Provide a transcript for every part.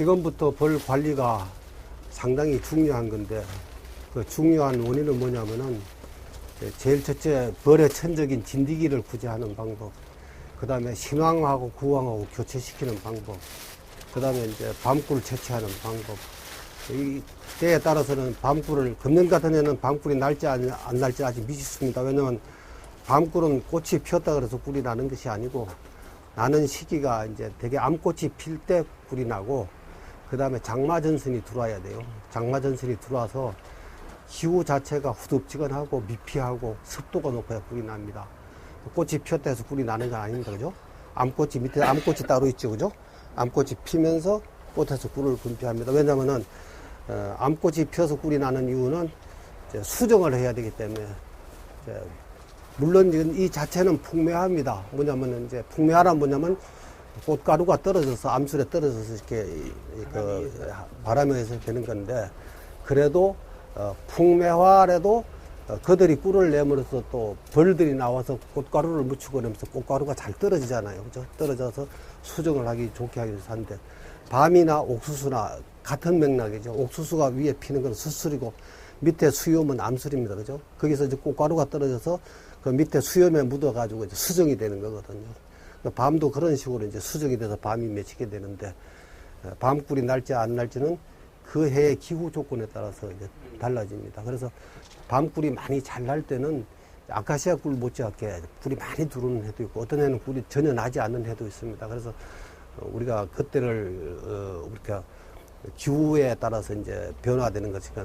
지금부터 벌 관리가 상당히 중요한 건데, 그 중요한 원인은 뭐냐면은, 제일 첫째, 벌의 천적인 진드기를 구제하는 방법, 그 다음에 신왕하고 구왕하고 교체시키는 방법, 그 다음에 이제 밤꿀을 채취하는 방법. 이 때에 따라서는 밤꿀을, 금년 같은 해는 밤꿀이 날지 안 날지 아직 미지수입니다. 왜냐면 밤꿀은 꽃이 피었다 그래서 꿀이 나는 것이 아니고, 나는 시기가 이제 되게 암꽃이 필 때 꿀이 나고, 그 다음에 장마전선이 들어와야 돼요. 장마전선이 들어와서 기후 자체가 후덥지근하고 미피하고 습도가 높아야 꿀이 납니다. 꽃이 피었다 해서 꿀이 나는 건 아닙니다. 그죠? 암꽃이 밑에 암꽃이 따로 있죠. 그죠? 암꽃이 피면서 꽃에서 꿀을 분비합니다. 왜냐면은, 암꽃이 피어서 꿀이 나는 이유는 이제 수정을 해야 되기 때문에, 물론 이 자체는 풍매화입니다. 뭐냐면은 이제 풍매화란 뭐냐면 꽃가루가 떨어져서 암술에 떨어져서 이렇게 바람에 의해서 되는 건데, 그래도 풍매화라도 그들이 꿀을 내므로써 또 벌들이 나와서 꽃가루를 묻히고 그러면서 꽃가루가 잘 떨어지잖아요. 그죠? 떨어져서 수정을 하기 좋게 하기 위해서 하는데, 밤이나 옥수수나 같은 맥락이죠. 옥수수가 위에 피는 건 수술이고 밑에 수염은 암술입니다. 그죠? 거기서 이제 꽃가루가 떨어져서 그 밑에 수염에 묻어가지고 이제 수정이 되는 거거든요. 밤도 그런 식으로 이제 수정이 돼서 밤이 맺히게 되는데, 밤꿀이 날지 안 날지는 그 해의 기후 조건에 따라서 이제 달라집니다. 그래서 밤꿀이 많이 잘 날 때는 아카시아 꿀 못지않게 꿀이 많이 들어오는 해도 있고, 어떤 해는 꿀이 전혀 나지 않는 해도 있습니다. 그래서 우리가 그때를 우리가 기후에 따라서 이제 변화되는 것이니까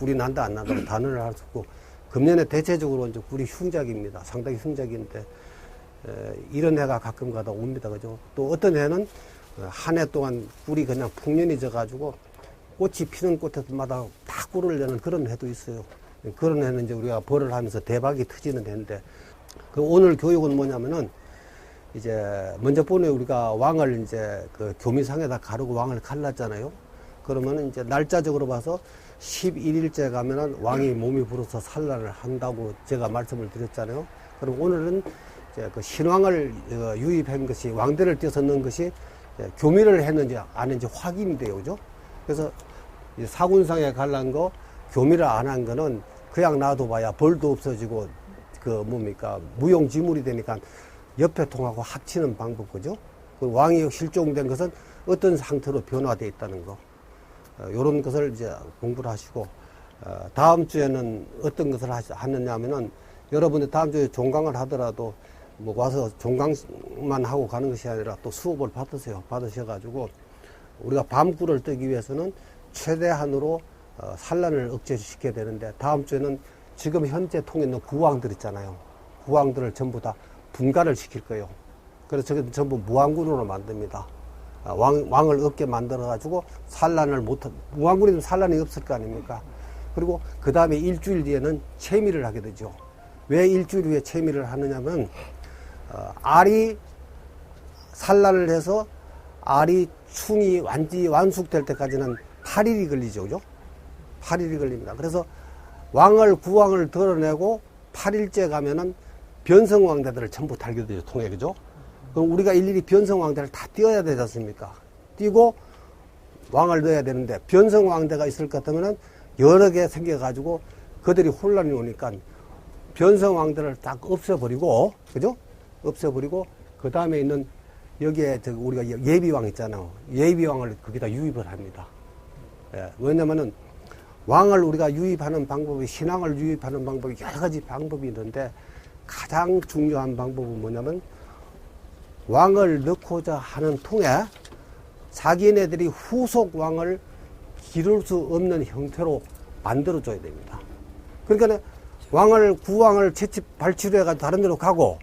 꿀이 난다 안 난다 단언을 할 수 없고, 금년에 대체적으로 이제 꿀이 흉작입니다. 상당히 흉작인데, 이런 해가 가끔 가다 옵니다. 그죠? 또 어떤 해는 한 해 동안 꿀이 그냥 풍년이 져가지고 꽃이 피는 꽃에마다 다 꿀을 내는 그런 해도 있어요. 그런 해는 이제 우리가 벌을 하면서 대박이 터지는 해인데, 그 오늘 교육은 뭐냐면은, 이제 먼저 번에 우리가 왕을 이제 그 교미상에다 가르고 왕을 갈랐잖아요. 그러면은 이제 날짜적으로 봐서 11일째 가면은 왕이 몸이 불어서 산란을 한다고 제가 말씀을 드렸잖아요. 그럼 오늘은 이제 그 신왕을 유입한 것이, 왕대를 띄어서 넣은 것이 교미를 했는지 안 했는지 확인이 돼요. 그죠? 그래서 사군상에 갈란 거, 교미를 안 한 거는 그냥 놔둬봐야 벌도 없어지고 그 뭡니까 무용지물이 되니까 옆에 통하고 합치는 방법. 그죠? 그 왕이 실종된 것은 어떤 상태로 변화되어 있다는 거, 요런 것을 이제 공부를 하시고, 다음 주에는 어떤 것을 하느냐 하면은, 여러분들 다음 주에 종강을 하더라도 뭐 와서 종강만 하고 가는 것이 아니라 또 수업을 받으셔가지고 우리가 밤꿀을 뜨기 위해서는 최대한으로 산란을 억제시켜야 되는데, 다음 주에는 지금 현재 통에 있는 구왕들 있잖아요. 구왕들을 전부 다 분갈을 시킬 거예요. 그래서 저게 전부 무왕군으로 만듭니다. 왕을 없게 만들어가지고 산란을 무왕군이면 산란이 없을 거 아닙니까? 그리고 그 다음에 일주일 뒤에는 채미를 하게 되죠. 왜 일주일 후에 채미를 하느냐면, 알이 산란을 해서 알이 충이 완전히 완숙될 때까지는 8일이 걸리죠. 그죠? 8일이 걸립니다. 그래서 구왕을 덜어내고 8일째 가면은 변성왕대들을 전부 달게 되죠. 통에. 그죠? 그럼 우리가 일일이 변성왕대를 다 띄어야 되지 않습니까? 띄고 왕을 넣어야 되는데, 변성왕대가 있을 것 같으면은 여러 개 생겨가지고 그들이 혼란이 오니까 변성왕대를 딱 없애버리고, 그죠? 없애버리고, 그 다음에 있는 여기에 우리가 예비왕 있잖아요. 예비왕을 거기다 유입을 합니다. 왜냐면은 왕을 우리가 유입하는 방법이, 신왕을 유입하는 방법이 여러 가지 방법이 있는데, 가장 중요한 방법은 뭐냐면, 왕을 넣고자 하는 통에 자기네들이 후속 왕을 기를 수 없는 형태로 만들어줘야 됩니다. 그러니까 구왕을 발치료해가지고 다른 데로 가고,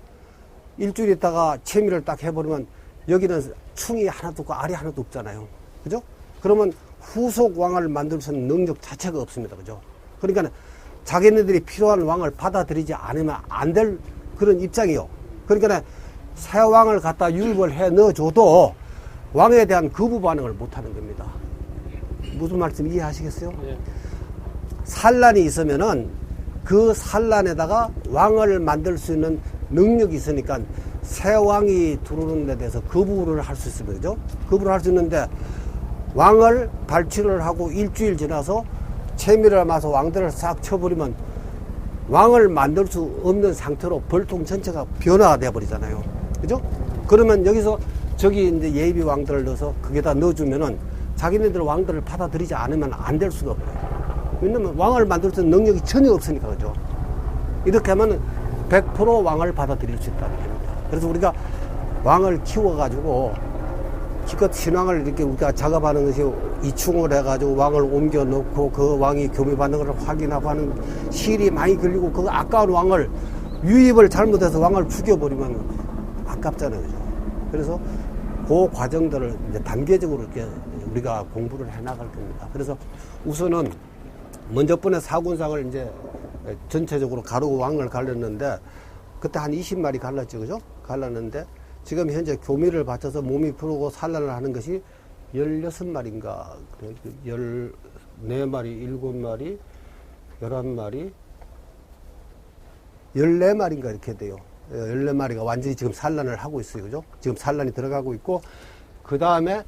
일주일 있다가 채미를 딱 해버리면 여기는 충이 하나도 없고 알이 하나도 없잖아요. 그죠? 그러면 후속 왕을 만들 수 있는 능력 자체가 없습니다. 그죠? 그러니까 자기네들이 필요한 왕을 받아들이지 않으면 안 될 그런 입장이요. 그러니까 새 왕을 갖다 유입을 해 넣어줘도 왕에 대한 거부 반응을 못하는 겁니다. 무슨 말씀 이해하시겠어요? 네. 산란이 있으면은 그 산란에다가 왕을 만들 수 있는 능력이 있으니까 새 왕이 들어오는 데 대해서 거부를 할 수 있습니다. 그죠? 거부를 할 수 있는데, 왕을 발치를 하고 일주일 지나서 채미를 마서 왕들을 싹 쳐버리면 왕을 만들 수 없는 상태로 벌통 전체가 변화가 돼버리잖아요. 그죠? 그러면 여기서 저기 이제 예비 왕들을 넣어서 거기다 넣어주면은 자기네들 왕들을 받아들이지 않으면 안 될 수가 없어요. 왜냐면 왕을 만들 수 있는 능력이 전혀 없으니까, 그죠? 이렇게 하면 100% 왕을 받아들일 수 있다는 겁니다. 그래서 우리가 왕을 키워가지고 기껏 신왕을 이렇게 우리가 작업하는 것이 이충을 해가지고 왕을 옮겨 놓고 그 왕이 교미받는 것을 확인하고 하는 시일이 많이 걸리고 그 아까운 왕을 유입을 잘못해서 왕을 죽여버리면 아깝잖아요. 그죠? 그래서 그 과정들을 이제 단계적으로 이렇게 우리가 공부를 해 나갈 겁니다. 그래서 우선은 먼저 번에 사군상을 이제 전체적으로 가르고 왕을 갈랐는데 그때 한 20마리 갈랐죠. 그죠? 갈랐는데 지금 현재 교미를 바쳐서 몸이 푸르고 산란을 하는 것이 16마리인가, 14마리, 7마리, 11마리, 14마리인가 이렇게 돼요. 14마리가 완전히 지금 산란을 하고 있어요. 그죠? 지금 산란이 들어가고 있고, 그 다음에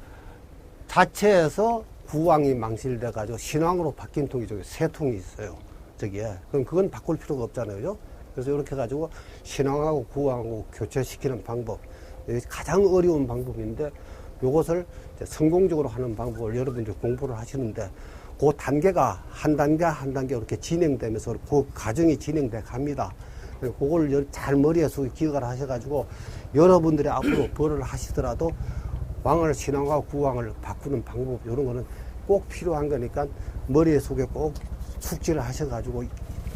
자체에서 구왕이 망실돼가지고 신왕으로 바뀐 통이 저기 세 통이 있어요. 저기에. 그럼 그건 바꿀 필요가 없잖아요. 그죠? 그래서 이렇게 해가지고 신왕하고 구왕하고 교체시키는 방법. 가장 어려운 방법인데 이것을 성공적으로 하는 방법을 여러분들이 공부를 하시는데 그 단계가 한 단계 한 단계 이렇게 진행되면서 그 과정이 진행돼 갑니다. 그걸 잘 머리에서 기억을 하셔가지고 여러분들이 앞으로 벌을 하시더라도 왕을 신왕과 구왕을 바꾸는 방법 이런 거는 꼭 필요한 거니까 머리에 속에 꼭 숙지를 하셔가지고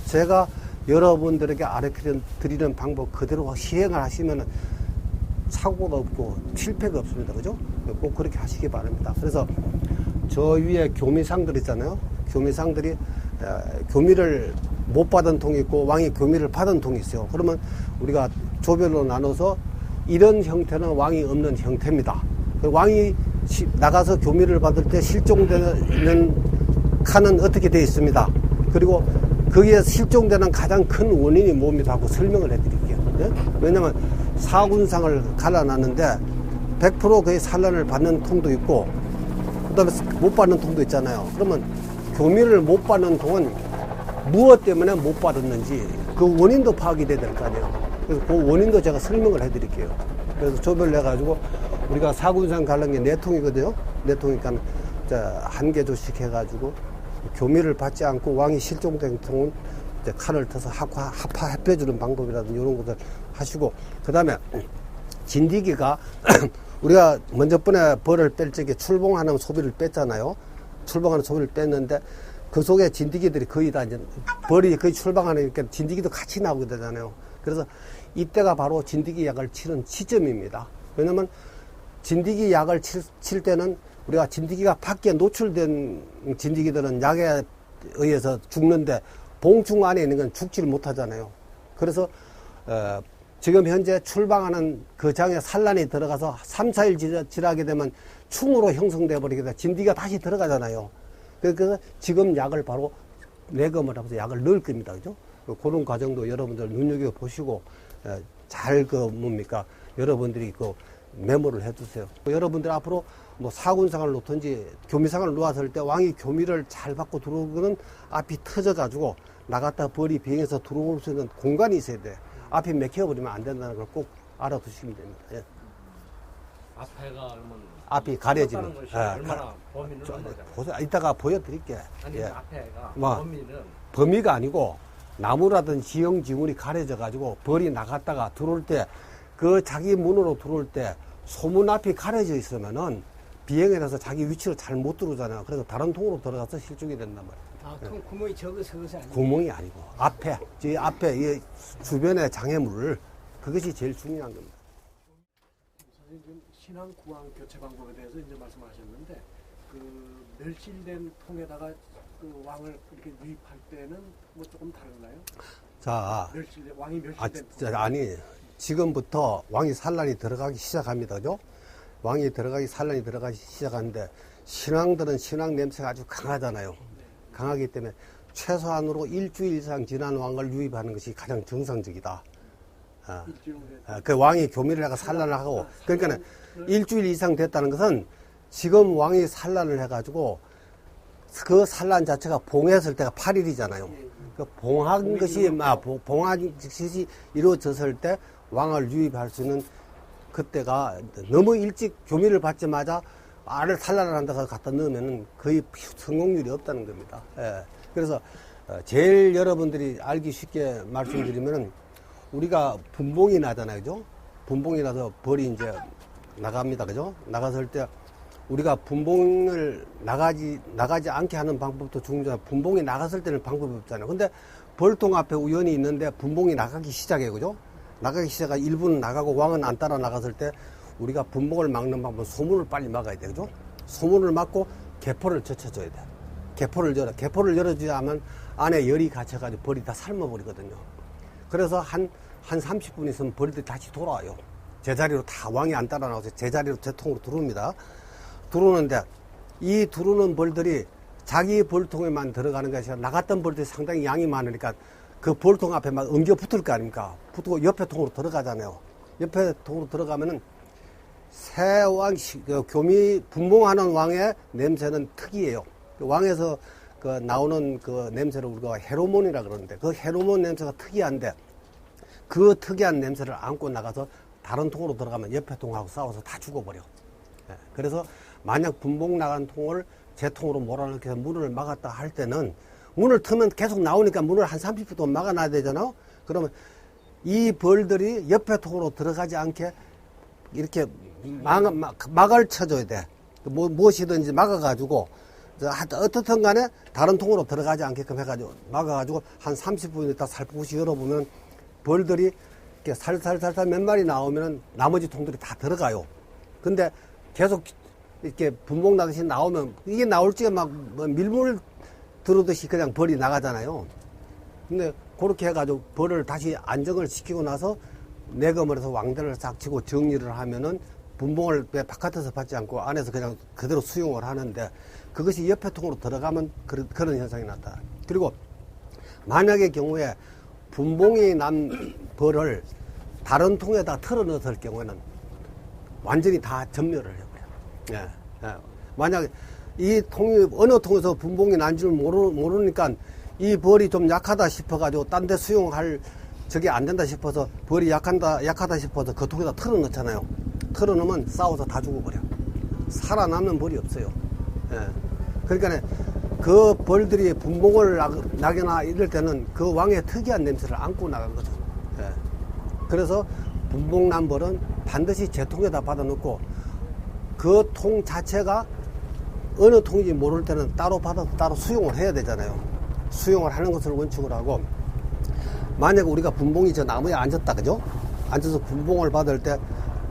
제가 여러분들에게 가르쳐 드리는 방법 그대로 시행을 하시면은 사고가 없고 실패가 없습니다. 그죠? 꼭 그렇게 하시기 바랍니다. 그래서 저 위에 교미상들 있잖아요. 교미상들이 교미를 못 받은 통이 있고 왕이 교미를 받은 통이 있어요. 그러면 우리가 조별로 나눠서 이런 형태는 왕이 없는 형태입니다. 왕이 나가서 교미를 받을 때 실종되는 칸은 어떻게 되어 있습니다. 그리고 거기에 실종되는 가장 큰 원인이 뭡니다 하고 설명을 해드릴게요. 네? 왜냐면 사군상을 갈라놨는데 100% 거의 산란을 받는 통도 있고 그 다음에 못 받는 통도 있잖아요. 그러면 교미를 못 받는 통은 무엇 때문에 못 받았는지 그 원인도 파악이 돼야 될 거 아니에요. 그래서 그 원인도 제가 설명을 해드릴게요. 그래서 조별로 해가지고 우리가 사군상 갈란 게 4통이거든요. 4통이니까 한 개 조씩 해가지고 교미를 받지 않고 왕이 실종된 통은 이제 칼을 터서 합해주는 방법이라든지 이런 것들 하시고, 그 다음에 진디기가 우리가 먼저 번에 벌을 뺄 적에 출봉하는 소비를 뺐잖아요. 출봉하는 소비를 뺐는데 그 속에 진디기들이 거의 다 이제 벌이 거의 출방하니까 진디기도 같이 나오게 되잖아요. 그래서 이때가 바로 진디기 약을 치는 시점입니다. 왜냐면 진디기 약을 칠 때는 우리가 진디기가 밖에 노출된 진디기들은 약에 의해서 죽는데 봉충 안에 있는 건 죽지를 못하잖아요. 그래서 지금 현재 출방하는 그 장에 산란이 들어가서 3, 4일 지나게 되면 충으로 형성돼 버리게 돼 진디기가 다시 들어가잖아요. 그래서 지금 약을 바로 내검을 하면서 약을 넣을 겁니다. 그죠? 그런 과정도 여러분들 눈여겨보시고 잘 여러분들이 메모를 해두세요. 여러분들 앞으로 뭐 사군상을 놓든지 교미상을 놓았을 때 왕이 교미를 잘 받고 들어오고는 앞이 터져가지고 나갔다 벌이 비행해서 들어올 수 있는 공간이 있어야 돼. 앞이 막혀버리면 안 된다는 걸 꼭 알아두시면 됩니다. 예. 앞에가 그러면 앞이 가려지는. 얼마나 범위는 보세요. 이따가 보여드릴게. 아니 예. 앞에가 뭐, 범위는 범위가 아니고 나무라든 지형 지문이 가려져가지고 벌이 나갔다가 들어올 때 그 자기 문으로 들어올 때 소문 앞이 가려져 있으면은 비행에 대해서 자기 위치를 잘 못 들어오잖아요. 그래서 다른 통으로 들어가서 실종이 된단 말이에요. 아, 통 구멍이 적어서 아니에요? 구멍이 아니고 앞에 이 주변의 장애물 그것이 제일 중요한 겁니다. 선생님 지금 신앙 구황 교체 방법에 대해서 이제 말씀하셨는데 그 멸실된 통에다가 그 왕을 이렇게 유입할 때는 뭐 조금 다른가요? 자, 왕이 멸실된 통. 아니 지금부터 왕이 산란이 들어가기 시작합니다. 그죠? 왕이 산란이 들어가기 시작하는데 신왕들은 신왕 냄새가 아주 강하잖아요. 강하기 때문에 최소한으로 일주일 이상 지난 왕을 유입하는 것이 가장 정상적이다. 그 왕이 교미를 하고 산란을 하고, 그러니까 일주일 이상 됐다는 것은 지금 왕이 산란을 해가지고 그 산란 자체가 봉했을 때가 8일이잖아요. 그 봉한 것이 봉한 것이 이루어졌을 때 왕을 유입할 수 있는 그때가 너무 일찍 교미를 받자마자 알을 산란을 한다고 갖다 넣으면 거의 성공률이 없다는 겁니다. 예. 그래서 제일 여러분들이 알기 쉽게 말씀드리면은 우리가 분봉이 나잖아요, 그죠? 분봉이 나서 벌이 이제 나갑니다, 그죠? 나갔을 때 우리가 분봉을 나가지 않게 하는 방법도 중요하지만 분봉이 나갔을 때는 방법이 없잖아요. 근데 벌통 앞에 우연히 있는데 분봉이 나가기 시작해요, 그죠? 나가기 시작하고 일부는 나가고 왕은 안 따라 나갔을 때 우리가 분봉을 막는 방법은 소문을 빨리 막아야 돼요, 그죠? 소문을 막고 개포를 젖혀줘야 돼. 개포를 열어줘야 하면 안에 열이 갇혀가지고 벌이 다 삶아버리거든요. 그래서 한 30분 있으면 벌들이 다시 돌아와요. 제자리로 다 왕이 안 따라 나와서 제자리로 제통으로 들어옵니다. 들어오는데 이 들어오는 벌들이 자기 벌통에만 들어가는 것이 아니라 나갔던 벌들이 상당히 양이 많으니까 그 벌통 앞에 막 엉겨 붙을 거 아닙니까? 붙고 옆에 통으로 들어가잖아요. 옆에 통으로 들어가면은 새 왕, 교미 분봉하는 왕의 냄새는 특이해요. 왕에서 그 나오는 그 냄새를 우리가 헤로몬이라 그러는데 그 헤로몬 냄새가 특이한데 그 특이한 냄새를 안고 나가서 다른 통으로 들어가면 옆에 통하고 싸워서 다 죽어버려. 그래서 만약 분봉 나간 통을 제 통으로 몰아넣기 해서 문을 막았다 할 때는 문을 트면 계속 나오니까 문을 한 30분 동안 막아놔야 되잖아. 그러면 이 벌들이 옆에 통으로 들어가지 않게 이렇게 막을 쳐줘야 돼. 무엇이든지 막아가지고 어떻든 간에 다른 통으로 들어가지 않게끔 해가지고 막아가지고 한 30분 있다 살포시 열어보면 벌들이 이렇게 살살살살 몇 마리 나오면 나머지 통들이 다 들어가요. 근데 계속 이렇게 분봉 나듯이 나오면 이게 나올 적에 막 밀물 들어듯이 그냥 벌이 나가잖아요. 근데 그렇게 해가지고 벌을 다시 안정을 시키고 나서 내검을 해서 왕대를 싹 치고 정리를 하면은 분봉을 바깥에서 받지 않고 안에서 그냥 그대로 수용을 하는데 그것이 옆에 통으로 들어가면 그런 현상이 나타나. 그리고 만약의 경우에 분봉이 난 벌을 다른 통에다 털어 넣었을 경우에는 완전히 다 전멸을 해버려. 예. 만약 이 통이 어느 통에서 분봉이 난 줄 모르니까 이 벌이 좀 약하다 싶어가지고 딴 데 수용할 저게 안 된다 싶어서 벌이 약하다 싶어서 그 통에다 털어 넣잖아요. 털어 넣으면 싸워서 다 죽어버려. 살아남는 벌이 없어요. 예. 그러니까 그 벌들이 분봉을 나거나 이럴 때는 그 왕의 특이한 냄새를 안고 나간 거죠. 예. 그래서 분봉 난 벌은 반드시 제 통에다 받아 넣고 그 통 자체가 어느 통인지 모를 때는 따로 받아서 따로 수용을 해야 되잖아요. 수용을 하는 것을 원칙으로 하고 만약 우리가 분봉이 저 나무에 앉았다, 그죠? 앉아서 분봉을 받을 때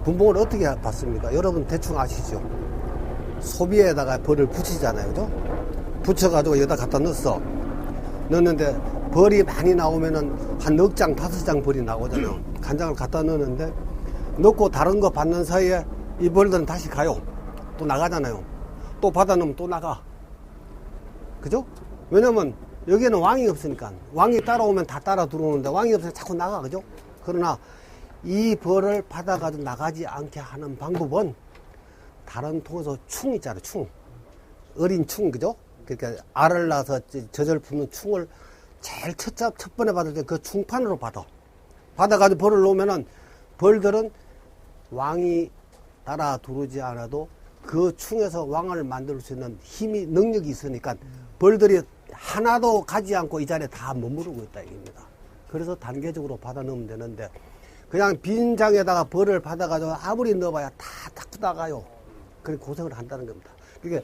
분봉을 어떻게 받습니까? 여러분 대충 아시죠? 소비에다가 벌을 붙이잖아요, 그죠? 붙여가지고 여기다 갖다 넣었어. 넣었는데 벌이 많이 나오면은 한 넉 장, 5장 벌이 나오잖아요. 간장을 갖다 넣었는데 넣고 다른 거 받는 사이에 이 벌들은 다시 가요. 또 나가잖아요. 또 받아 넣으면 또 나가. 그죠? 왜냐면 여기에는 왕이 없으니까. 왕이 따라오면 다 따라 들어오는데 왕이 없으니까 자꾸 나가, 그죠? 그러나 이 벌을 받아가지고 나가지 않게 하는 방법은 다른 통에서 충 있잖아요, 충. 어린 충, 그죠? 그러니까 알을 낳아서 젖을 푸는 충을 제일 첫 번에 받을 때 그 충판으로 받아가지고 벌을 놓으면은 벌들은 왕이 따라 들어오지 않아도 그 충에서 왕을 만들 수 있는 힘이, 능력이 있으니까 벌들이 하나도 가지 않고 이 자리에 다 머무르고 있다, 이겁니다. 그래서 단계적으로 받아 넣으면 되는데 그냥 빈 장에다가 벌을 받아가지고 아무리 넣어봐야 다 나가요. 그렇게 고생을 한다는 겁니다. 그게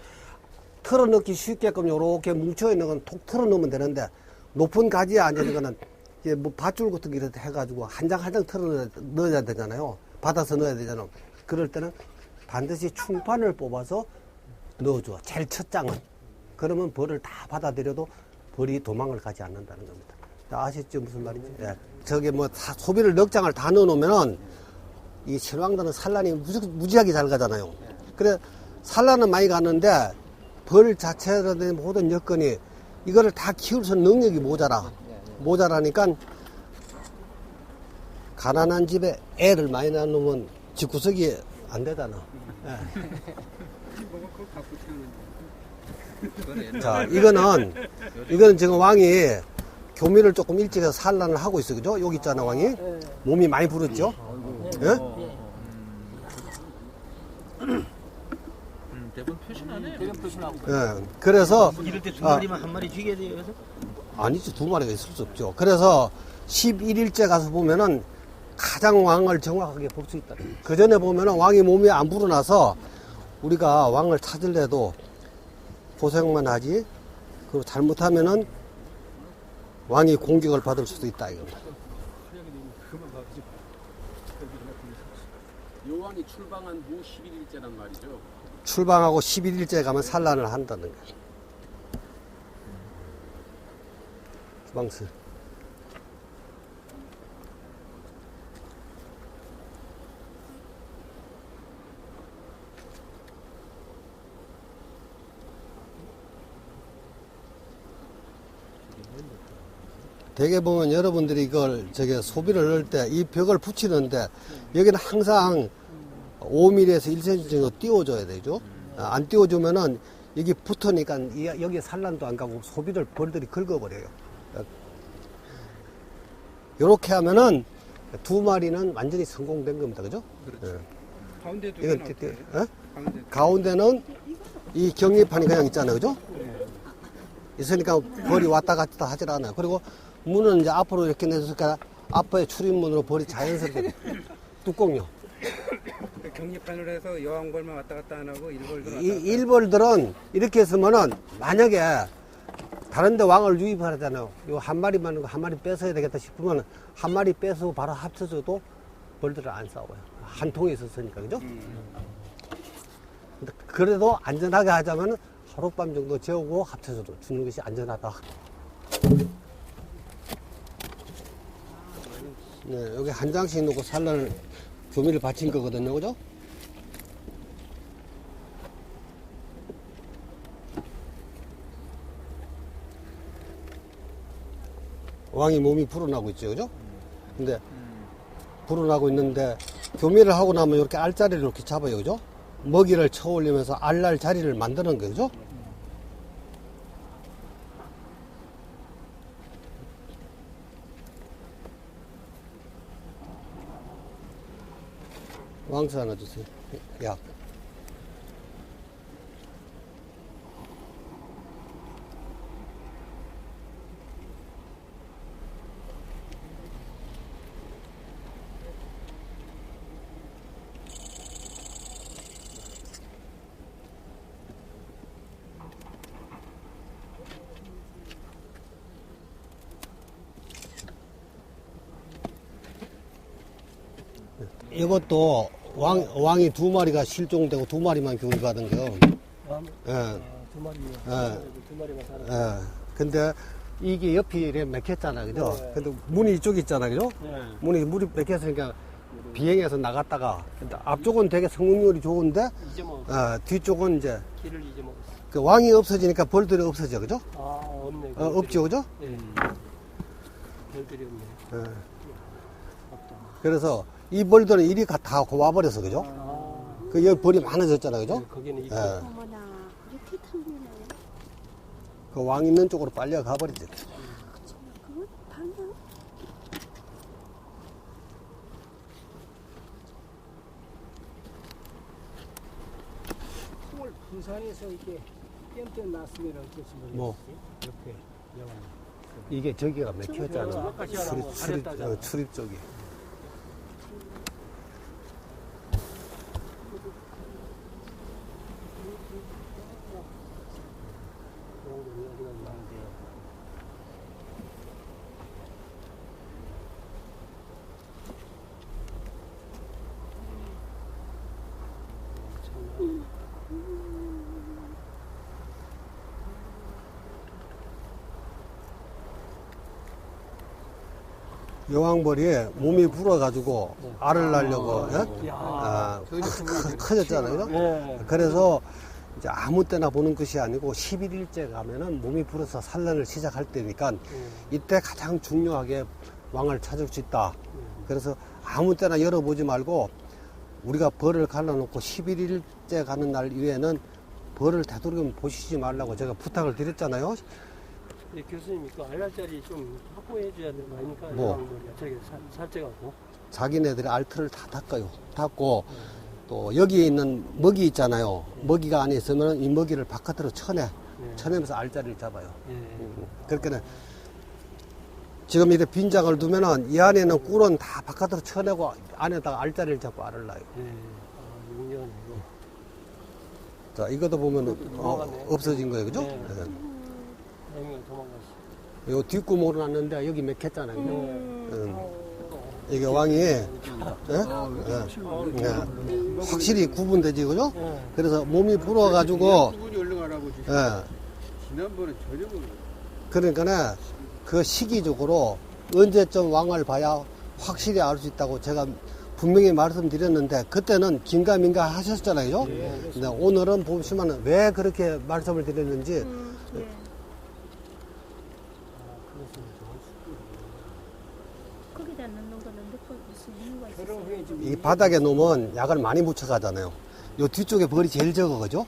털어넣기 쉽게끔 요렇게 뭉쳐있는 건 톡 털어넣으면 되는데 높은 가지에 앉아있는 거는 이제 뭐 밧줄 같은 거 이렇게 해가지고 한 장 한 장 털어넣어야 되잖아요. 받아서 넣어야 되잖아요. 그럴 때는 반드시 충판을 뽑아서 넣어줘. 제일 첫 장은. 그러면 벌을 다 받아들여도 벌이 도망을 가지 않는다는 겁니다. 아시죠? 무슨 말인지? 예. 저게 뭐 소비를 넉 장을 다 넣어놓으면은 이 신왕들은 산란이 무지하게 잘 가잖아요. 그래, 산란은 많이 가는데 벌 자체로 된 모든 여건이 이거를 다 키울 수 있는 능력이 모자라니까 가난한 집에 애를 많이 낳으면 집구석이 안 되잖아. 예. 뭐가 그걸 갖고 튀는 자, 이거는 지금 왕이 교미를 조금 일찍 해서 산란을 하고 있어, 그죠? 여기 있잖아, 왕이. 몸이 많이 부르죠? 예? 대본 표시나네. 대변 표시나고. 예. 그래서, 이럴 때 두 마리만 한 마리 죽여야 돼요. 그래서 아니지, 두 마리가 있을 수 없죠. 그래서 11일째 가서 보면은 가장 왕을 정확하게 볼 수 있다. 그 전에 보면은 왕이 몸이 안 불어나서 우리가 왕을 찾으려도 고생만 하지, 그리고 잘못하면은 왕이 공격을 받을 수도 있다, 이겁니다. 요왕이 출방한 후 11일째란 말이죠. 출방하고 11일째 가면 산란을 한다는 거예요. 주방스. 대개 보면 여러분들이 이걸 소비를 넣을 때 이 벽을 붙이는데 여기는 항상 5mm에서 1cm 정도 띄워줘야 되죠. 안 띄워주면은 여기 붙으니까 여기 산란도 안 가고 소비를 벌들이 긁어버려요. 이렇게 하면은 두 마리는 완전히 성공된 겁니다. 그죠? 그렇죠. 가운데도 이건 어때요? 가운데는 이 격리판이 그냥 있잖아요. 그죠? 있으니까 벌이 왔다 갔다 하질 않아요. 그리고 문은 이제 앞으로 이렇게 내서니까 앞에 출입문으로 벌이 자연스럽게 뚜껑이요. 격리판으로 해서 여왕벌만 왔다 갔다 안 하고 일벌들 왔다 이 일벌들은 이렇게 했으면은 만약에 다른데 왕을 유입하잖아요. 요 한 마리만 한 마리 뺏어야 되겠다 싶으면 한 마리 뺏어 바로 합쳐줘도 벌들은 안 싸워요. 한 통에 있었으니까 그죠? 근데 그래도 안전하게 하자면 하룻밤 정도 재우고 합쳐줘도 주는 것이 안전하다. 네, 여기 한 장씩 놓고 산란을 교미를 바친 거거든요, 그죠? 왕이 몸이 불어나고 있죠, 그죠? 근데 불어나고 있는데 교미를 하고 나면 이렇게 알자리를 이렇게 잡아요, 그죠? 먹이를 쳐 올리면서 알날 자리를 만드는 거죠, 그죠? 왕수 하나 주세요. 약. 이것도 왕이 두 마리가 실종되고 두 마리만 교육받은 거요. 예. 두 마리. 예. 두 마리만 살아. 예. 근데 이게 옆이 이렇게 막혔잖아, 그죠? 네. 근데 문이 이쪽에 있잖아, 그죠? 네. 물이 막혔으니까 비행해서 나갔다가, 근데 앞쪽은 되게 성능률이 좋은데, 잊어먹었어. 뒤쪽은 이제, 길을 잊어먹었어. 그 왕이 없어지니까 벌들이 없어져, 그죠? 아, 없네. 없죠, 그죠? 예. 별들이 없네. 예. 그래서 이 벌들은 이리 다 와버려서, 그죠? 아, 그 여기 벌이 많아졌잖아, 그죠? 거기는 있고. 예. 어머나, 이렇게 탐구네. 그 왕 있는 쪽으로 빨리 가버리지. 그건 방향. 콩을 부산에서 이렇게 땜땜 났으면 어떻습니까? 뭐? 옆에 여왕. 이게 저기가 막혔잖아. 아까 시원하고 가렸다잖아. 출입 쪽이. 여왕벌이 몸이 불어가지고 알을 낳으려고 커졌잖아요. 그죠? 예. 그래서 이제 아무 때나 보는 것이 아니고 11일째 가면은 몸이 불어서 산란을 시작할 때니까 이때 가장 중요하게 왕을 찾을 수 있다. 그래서 아무 때나 열어보지 말고 우리가 벌을 갈라놓고 11일째 가는 날 이후에는 벌을 되도록이면 보시지 말라고 제가 부탁을 드렸잖아요. 네, 교수님, 그 알날짜리 좀 확보해줘야 되는 거 아닙니까? 뭐? 저기 살쪄갖고. 자기네들이 알틀을 다 닦아요. 닦고 또 여기에 있는 먹이 있잖아요. 먹이가 안에 있으면 이 먹이를 바깥으로 쳐내. 쳐내면서 알짜리를 잡아요. 그렇게는 지금 이렇게 빈장을 두면은 이 안에는 꿀은 다 바깥으로 쳐내고 안에다가 알짜리를 잡고 알을 낳아요. 용량은 이거. 자, 이것도 보면 도망갔네. 없어진 거예요. 그죠? 네. 용량 도망갔어. 요 뒷구멍으로 놨는데 여기 맥혔잖아요. 이게 왕이 예? 확실히 구분되지, 그죠? 그래서 몸이 불어가지고 수분이 올라가라고 주시고 예. 지난번에 전혀 그러니까 그 시기적으로 언제쯤 왕을 봐야 확실히 알 수 있다고 제가 분명히 말씀드렸는데 그때는 긴가민가 하셨잖아요. 근데 오늘은 보시면 왜 그렇게 말씀을 드렸는지 예. 거기다 넣는 거는 넣고 무슨 이유가 있어요? 이 바닥에 놓으면 약을 많이 묻혀가잖아요. 요 뒤쪽에 벌이 제일 적어, 그죠?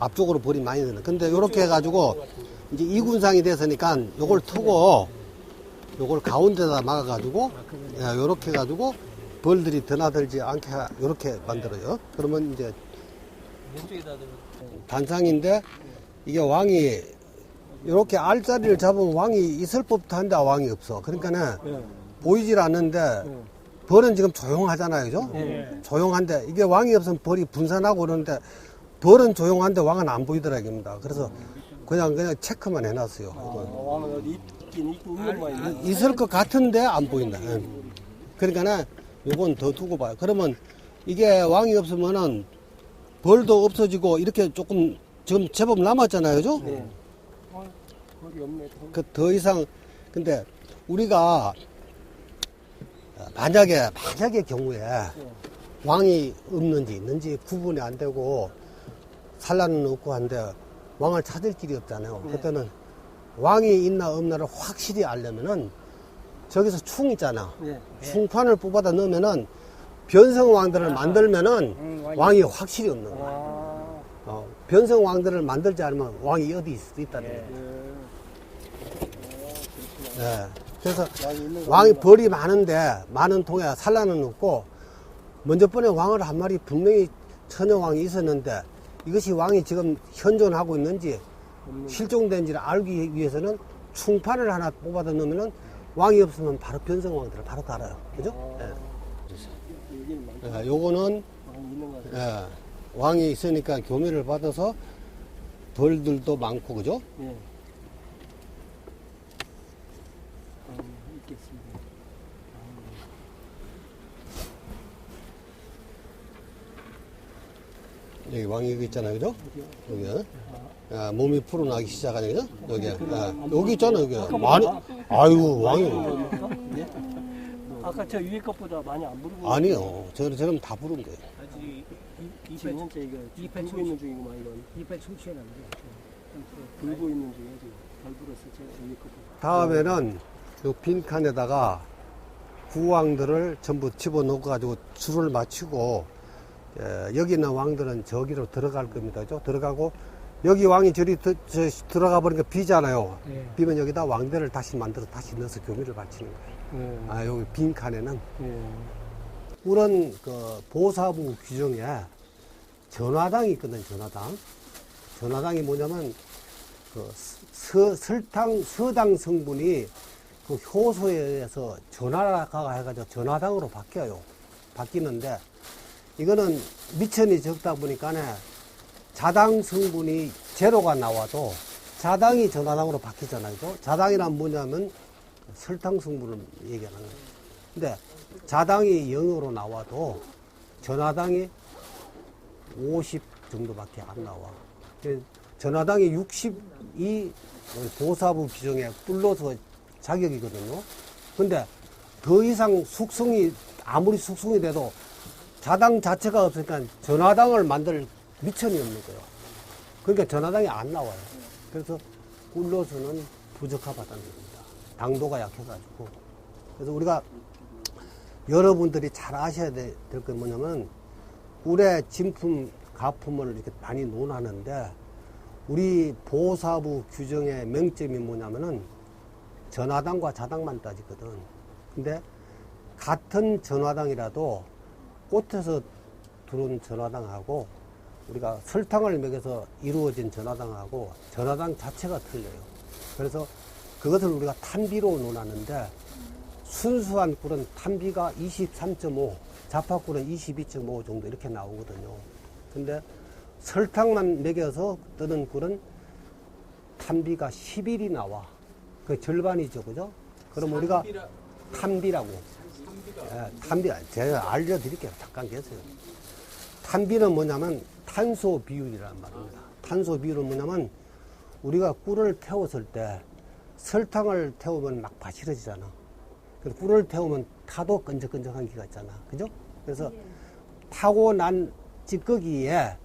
앞쪽으로 벌이 많이 드는. 근데 요렇게 해가지고 이제 이군상이 됐으니까 요걸 트고 요걸 가운데다 막아가지고 요렇게 해가지고 벌들이 드나들지 않게 요렇게 만들어요. 그러면 이제 왼쪽에다 단상인데 이게 왕이 이렇게 알짜리를 잡으면 왕이 있을 법도 한데 왕이 없어. 그러니까는 보이질 않는데 벌은 지금 조용하잖아요, 그죠? 조용한데 이게 왕이 없으면 벌이 분산하고 그러는데 벌은 조용한데 왕은 안 보이더라 이겁니다. 그래서 그냥 체크만 해놨어요. 왕은 어디 있긴 있는 거 아니야? 있을 것 같은데 안 보인다. 그러니까는 요건 더 두고 봐요. 그러면 이게 왕이 없으면은 벌도 없어지고 이렇게 조금 지금 제법 남았잖아요, 그죠? 거기 없네. 그 더 이상 근데 우리가 만약에 경우에 왕이 없는지 있는지 구분이 안 되고 산란은 없고 한데 왕을 찾을 길이 없잖아요. 그때는 왕이 있나 없나를 확실히 알려면은 저기서 충 있잖아. 충판을 뽑아다 넣으면은 변성왕들을 만들면은 왕이 확실히 없는 거야. 변성왕들을 만들지 않으면 왕이 어디 있을 수 있다는 거예요. 네. 그래서 왕이 벌이 많은데 많은 통에 산란은 없고 먼저 번에 왕을 한 마리 분명히 처녀왕이 있었는데 이것이 왕이 지금 현존하고 있는지 실종된지를 알기 위해서는 충판을 하나 뽑아다 넣으면은 왕이 없으면 바로 변성왕들을 바로 달아요. 그죠? 요거는 왕이 있으니까 교미를 받아서 벌들도 많고, 그죠? 여기 왕이 여기 있잖아요, 그죠? 여기. 몸이 풀어나기 시작하네, 그죠? 여기. 여기 있잖아, 여기. 많이, 아유, 왕이. 아까 저 위에 것보다 많이 안 부르고. 아니요. 저는 다 부른 거예요. 아직 20년째 이거 불고 있는 중이구만 이건. 200 충치는 불고 있는 중이야 지금. 덜 불었어 저 위에 것보다. 다음에는 요 빈칸에다가 구왕들을 전부 집어넣고 가지고 줄을 맞추고 여기 있는 왕들은 저기로 들어갈 겁니다. 그죠? 들어가고 여기 왕이 저리 들어가 버리니까 비잖아요. 비면 여기다 왕대를 다시 만들어서 다시 넣어서 교미를 바치는 거예요. 여기 빈칸에는 우선 그 보사부 규정에 전화당이 있거든. 전화당이 뭐냐면 그 서당 성분이 그 효소에 의해서 전화가 해가지고 전화당으로 바뀌는데 이거는 미천이 적다 보니까 자당 성분이 제로가 나와도 자당이 전화당으로 바뀌잖아요. 자당이란 뭐냐면 설탕 성분을 얘기하는 거예요. 근데 자당이 0으로 나와도 전화당이 50 정도밖에 안 나와. 전화당이 60이 보사부 규정에 뿔로서 자격이거든요. 근데 더 이상 아무리 숙성이 돼도 자당 자체가 없으니까 전화당을 만들 미천이 없는 거예요. 그러니까 전화당이 안 나와요. 그래서 꿀로서는 부적합하다는 겁니다. 당도가 약해가지고. 그래서 우리가 여러분들이 잘 아셔야 될 건 뭐냐면 꿀의 진품, 가품을 이렇게 많이 논하는데 우리 보호사부 규정의 맹점이 뭐냐면은 전화당과 자당만 따지거든. 근데 같은 전화당이라도 꽃에서 들어온 전화당하고 우리가 설탕을 먹여서 이루어진 전화당하고 전화당 자체가 틀려요. 그래서 그것을 우리가 탄비로 논하는데 순수한 꿀은 탄비가 23.5, 자파꿀은 22.5 정도 이렇게 나오거든요. 근데 설탕만 먹여서 뜨는 꿀은 탄비가 11이 나와. 그 절반이죠, 그죠? 그럼 우리가 탄비라고. 탄비, 제가 알려드릴게요. 잠깐 계세요. 탄비는 뭐냐면 탄소 비율이란 말입니다. 탄소 비율은 뭐냐면 우리가 꿀을 태웠을 때 설탕을 태우면 막 바시러지잖아. 그래서 꿀을 태우면 타도 끈적끈적한 기가 있잖아. 그죠? 그래서 타고 난 찌꺼기에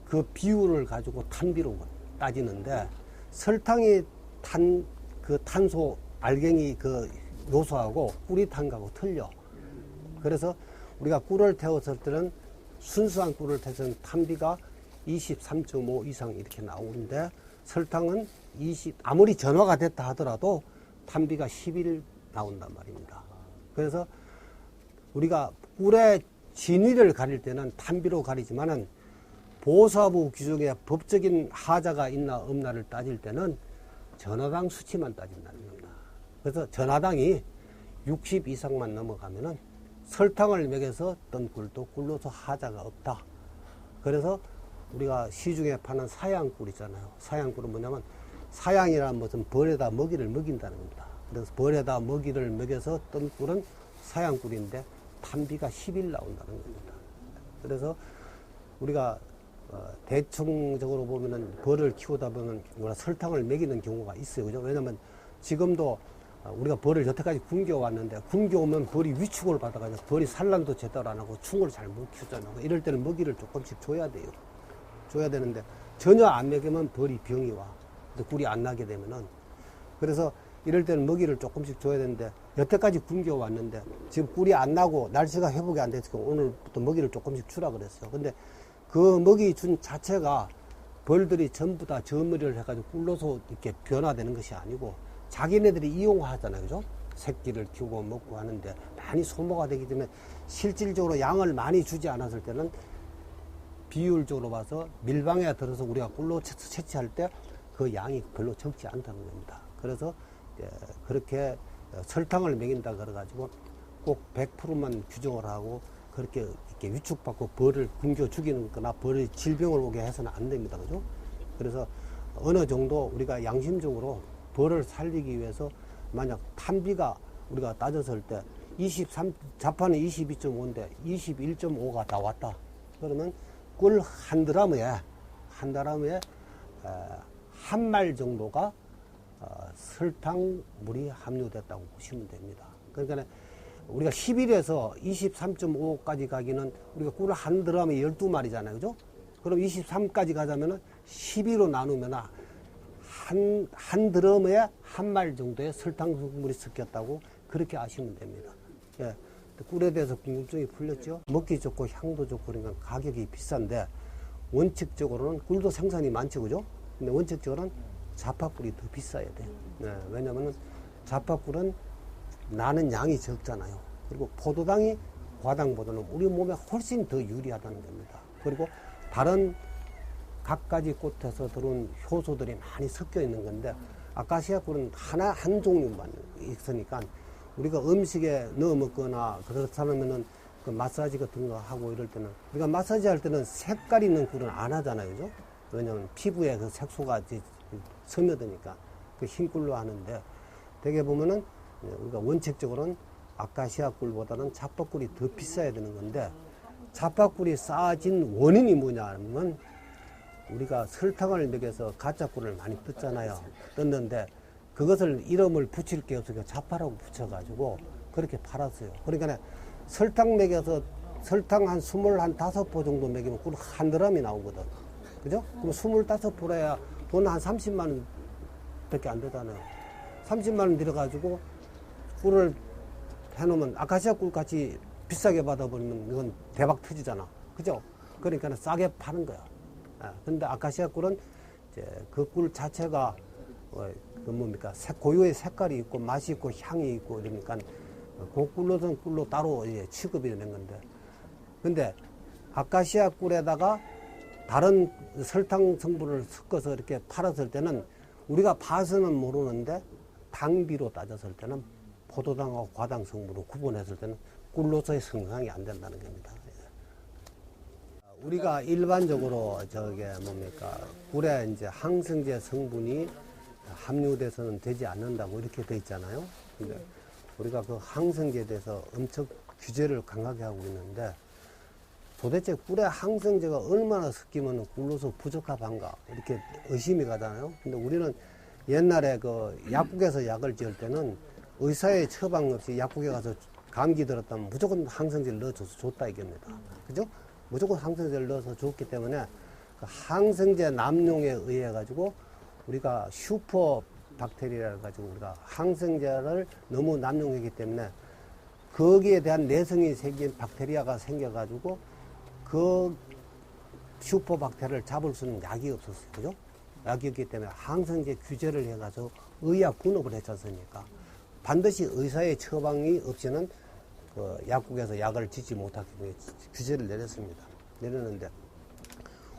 그 비율을 가지고 탄비로 따지는데 설탕이 그 탄소 알갱이 그 요소하고 꿀이 탄 거하고 틀려. 그래서 우리가 꿀을 태웠을 때는 순수한 꿀을 태웠을 때는 탄비가 23.5 이상 이렇게 나오는데 설탕은 아무리 전화가 됐다 하더라도 탄비가 11 나온단 말입니다. 그래서 우리가 꿀의 진위를 가릴 때는 탄비로 가리지만은 보호사부 규정에 법적인 하자가 있나 없나를 따질 때는 전화당 수치만 따진다는 겁니다. 그래서 전화당이 60 이상만 넘어가면은 설탕을 먹여서 뜬 꿀도 꿀로서 하자가 없다. 그래서 우리가 시중에 파는 사양꿀 있잖아요. 사양꿀은 뭐냐면 사양이라는 것은 벌에다 먹이를 먹인다는 겁니다. 그래서 벌에다 먹이를 먹여서 뜬 꿀은 사양꿀인데 탄비가 11 나온다는 겁니다. 그래서 우리가 대충적으로 보면은 벌을 키우다 보면 우리가 설탕을 먹이는 경우가 있어요. 그죠? 왜냐면 지금도 우리가 벌을 여태까지 굶겨왔는데 굶겨오면 벌이 위축을 받아가지고 벌이 산란도 제대로 안 하고 충을 잘 못 키우잖아요. 이럴 때는 먹이를 조금씩 줘야 돼요. 줘야 되는데 전혀 안 먹이면 벌이 병이 와. 꿀이 안 나게 되면은. 그래서 이럴 때는 먹이를 조금씩 줘야 되는데 여태까지 굶겨왔는데 지금 꿀이 안 나고 날씨가 회복이 안 됐으니까 오늘부터 먹이를 조금씩 주라 그랬어요. 근데 그 먹이 준 자체가 벌들이 전부 다 저물이를 해가지고 꿀로서 이렇게 변화되는 것이 아니고 자기네들이 이용하잖아요. 그죠? 새끼를 키우고 먹고 하는데 많이 소모가 되기 때문에 실질적으로 양을 많이 주지 않았을 때는 비율적으로 봐서 밀방에 들어서 우리가 꿀로 채취할 때 그 양이 별로 적지 않다는 겁니다. 그래서 그렇게 설탕을 먹인다 그래가지고 꼭 100%만 규정을 하고 그렇게 이렇게 위축받고 벌을 굶겨 죽이는 거나 벌이 질병을 오게 해서는 안 됩니다. 그죠? 그래서 어느 정도 우리가 양심적으로 벌을 살리기 위해서 만약 탄비가 우리가 따졌을 때 23, 자파는 22.5인데 21.5가 나왔다. 그러면 꿀 한 드라무에 한 말 정도가 설탕물이 함유됐다고 보시면 됩니다. 그러니까 우리가 11에서 23.5까지 가기는 우리가 꿀을 한 드럼에 12마리잖아요. 그죠? 그럼 23까지 가자면은 12로 나누면 한 드럼에 한 말 정도의 설탕물이 섞였다고 그렇게 아시면 됩니다. 예. 꿀에 대해서 궁금증이 풀렸죠? 먹기 좋고 향도 좋고 그러니까 가격이 비싼데 원칙적으로는 꿀도 생산이 많죠. 그죠? 근데 원칙적으로는 자파꿀이 더 비싸야 돼요. 네. 왜냐면은 자파꿀은 나는 양이 적잖아요. 그리고 포도당이 과당보다는 우리 몸에 훨씬 더 유리하다는 겁니다. 그리고 다른 갖가지 꽃에서 들어온 효소들이 많이 섞여 있는 건데 아카시아 꿀은 한 종류만 있으니까 우리가 음식에 넣어 먹거나 그렇다면은 그 마사지 같은 거 하고 이럴 때는 우리가 마사지 할 때는 색깔 있는 꿀은 안 하잖아요. 그죠? 왜냐면 피부에 그 색소가 스며드니까 그 흰 꿀로 하는데 되게 보면은 우리가 원칙적으로는 아카시아 꿀보다는 자파꿀이 더 비싸야 되는 건데 자파꿀이 싸진 원인이 뭐냐면 우리가 설탕을 먹여서 가짜 꿀을 많이 떴잖아요. 떴는데 그것을 이름을 붙일 게 없어서 자파라고 붙여가지고 그렇게 팔았어요. 그러니까 설탕 먹여서 설탕 한 25포 정도 먹이면 꿀 한 드럼이 나오거든. 그죠? 그럼 25포라야 돈 한 30만 원 밖에 안 되잖아요. 30만 원 들여가지고 꿀을 해놓으면 아카시아 꿀 같이 비싸게 받아버리면 이건 대박 터지잖아. 그죠? 그러니까 싸게 파는 거야. 근데 아카시아 꿀은 이제 그 꿀 자체가 그 뭡니까 고유의 색깔이 있고 맛이 있고 향이 있고 이러니까 그 꿀로는 꿀로 따로 이제 취급이 되는 건데, 근데 아카시아 꿀에다가 다른 설탕 성분을 섞어서 이렇게 팔았을 때는 우리가 봐서는 모르는데 당비로 따졌을 때는 포도당하고 과당 성분으로 구분했을 때는 꿀로서의 성상이 안 된다는 겁니다. 우리가 일반적으로 저게 뭡니까 꿀에 이제 항생제 성분이 함유돼서는 되지 않는다고 이렇게 돼 있잖아요. 근데 우리가 그 항생제에 대해서 엄청 규제를 강하게 하고 있는데, 도대체 꿀에 항생제가 얼마나 섞이면 꿀로서 부적합한가 이렇게 의심이 가잖아요. 근데 우리는 옛날에 그 약국에서 약을 지을 때는 의사의 처방 없이 약국에 가서 감기 들었다면 무조건 항생제를 넣어줘서 줬다 이겁니다. 그죠? 무조건 항생제를 넣어서 줬기 때문에 그 항생제 남용에 의해 가지고 우리가 슈퍼 박테리아를 가지고 우리가 항생제를 너무 남용했기 때문에 거기에 대한 내성이 생긴 박테리아가 생겨가지고 그 슈퍼 박테리아를 잡을 수 있는 약이 없었어요. 그죠? 약이 없기 때문에 항생제 규제를 해가지고 의약 분업을 했지 않습니까? 반드시 의사의 처방이 없이는 그 약국에서 약을 짓지 못하기 때문에 규제를 내렸습니다. 내렸는데,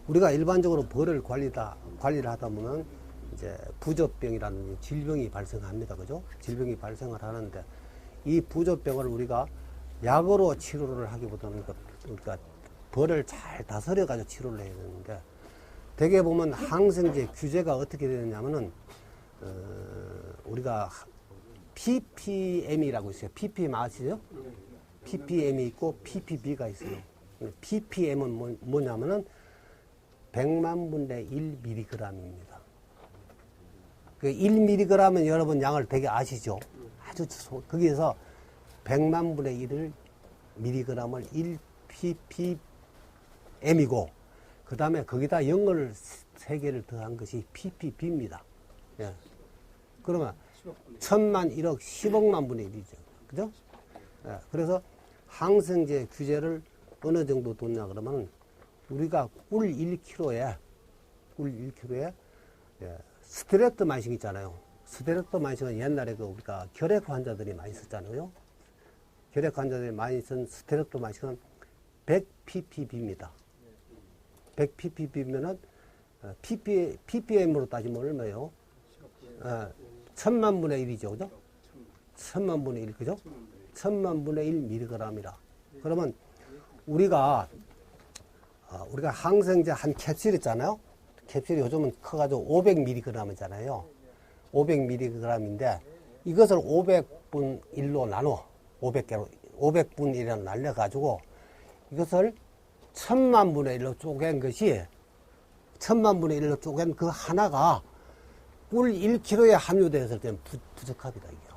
우리가 일반적으로 벌을 관리를 하다 보면 이제 부조병이라는 질병이 발생합니다. 그죠? 질병이 발생을 하는데, 이 부조병을 우리가 약으로 치료를 하기보다는 그러니까 벌을 잘 다스려가지고 치료를 해야 되는데, 대개 보면 항생제 규제가 어떻게 되느냐면은, 우리가 ppm이라고 있어요. ppm 아시죠? ppm이 있고 ppb가 있어요. ppm은 뭐냐면은 100만 분의 1mg입니다. 그 1mg은 여러분 양을 되게 아시죠? 아주 거기에서 100만 분의 1을 mg을 1ppm이고, 그 다음에 거기다 0을 3개를 더한 것이 ppb입니다. 예. 그러면 1000만 1억 10억만 분의 1이죠. 그죠? 예. 그래서 항생제 규제를 어느 정도 뒀냐 그러면, 우리가 꿀 1kg에 예, 스테레토마이신 있잖아요. 스테레토마이신은 옛날에 그 우리가 결핵 환자들이 많이 썼잖아요. 결핵 환자들이 많이 쓴 스테레토마이신은 100ppb입니다. 100ppb면은 ppm으로 따지면 얼마예요? 1000만 분의 1이죠. 그죠? 1000만 분의 1, 그죠? 1000만 분의 1mg이라. 그러면 우리가 항생제 한 캡슐 있잖아요. 캡슐이 요즘은 커가지고 500mg이잖아요. 500mg인데 이것을 500분 1로 나눠 500분 1로 날려가지고 이것을 1000만 분의 1로 쪼갠 것이 1000만 분의 1로 쪼갠 그 하나가 꿀 1kg에 함유되었을 때는 부적합이다. 이게.